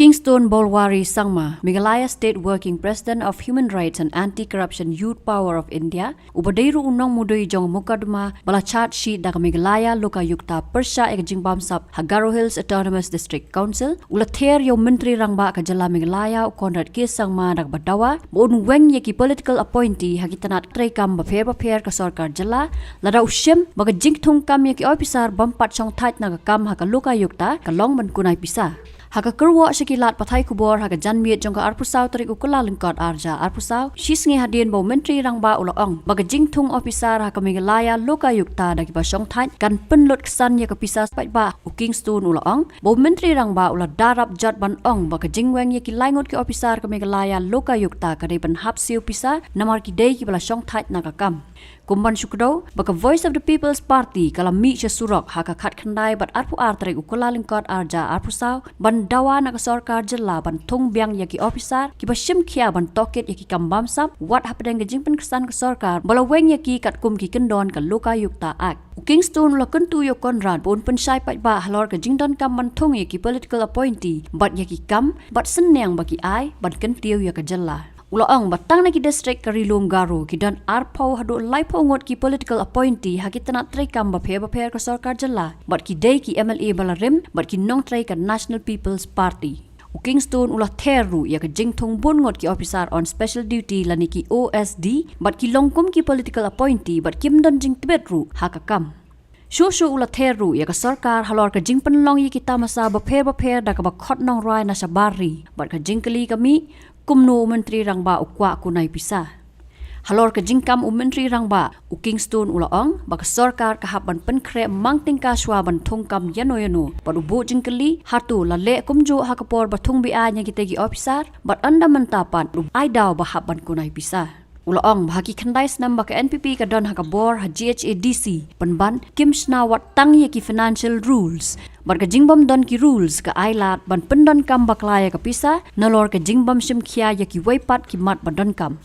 Kingstone Bolwari Sangma, Meghalaya State Working President of Human Rights and Anti-Corruption Youth Power of India, Ubadeiru unang mudui jong mukaduma bala charge sheet daga Meghalaya Loka Yukta Persha ek jingbam sap Hagaro Hills Autonomous District Council, ulather yo menteri rangba ka jala Meghalaya Konrad K Sangma dak badawa, bon Weng yeki political appointee hagitanat trekam bapher ka sarkar jala, lada ushim baga jingthung kam yeki officer bampat song tait naga kam haka Loka Yukta ka long man Kunai Pisa. Haka Kyrwoh shakilat pathai kubor haka janmiet jongka arpusaw tarik ukula lengkot arja arpusaw shisnge hadien bo menteri rangba ulaong baga jingthung officer haka Meghalaya Loka Yukta dagi basong tait kan penlut kesan ya ke Pisa ba u Kingstone ulaong bo menteri rangba ula darab jat ban ong baga jingweng ya ki laingot ki officer ka Meghalaya Loka Yukta ka ban hapsiu Pisa namar ki dei ki bala song tait naga kam kumban syukdo baka Voice of the People's Party kala mi surok haka khat khandai bat arpu tarik ukula lengkot arja arpusaw ban dawa na sarkar jela ban thung biang yaki officer ki bashim khia ban toket yaki kambam sap what happened ga jingpan kesan ka sarkar bala Weng yaki kat kum ki kendon ka Loka Yukta ak Kingstone la kuntu yo Konrad bon pensai pat ba halor ka jingdon kam ban thung yaki political appointee bat yaki kam bat seneng baki ai ban kentiu ya ka jela Ulaong batang na ki district Karilum Garo ki dan arpaw hadu laipo ngot ki political appointee hakitana trekam bapher ka sarkar jala bat ki dei ki MLA balarim bat ki nong tray ka National People's Party. Kingstone ulah theru ya ka jingthong bon ngot ki officer on special duty lani ki OSD bat ki longkum ki political appointee bat kim don jing tibetru hakakam. Shushu ula theru ya ka sarkar halor ka jingpan long yi kita masa bapher da ka bakhot nong rai na sabari bat ka jingkali kami kumno menteri rangba ukwa Kunai Pisa. Halor ka jingkam menteri rangba u Kingstone ulaong baka sarkar kahaban penkre mangting kaswa ban thungkam yano padu bo jingkali hatu lale kumjo hakapor bathung bi anya kitegi officer bat anda mentapan ai daw bahaban Kunai Pisa. Ulaong bahaki khandai snam baka NPP ka don hakabor ha GHADC panban kim snawat tang ye ki financial rules barka jingbam don ki rules ka ailat ban pendon kam baklaya ka Pisa nalor ka jingbam sim khia ya ki waipat ki mat ban don kam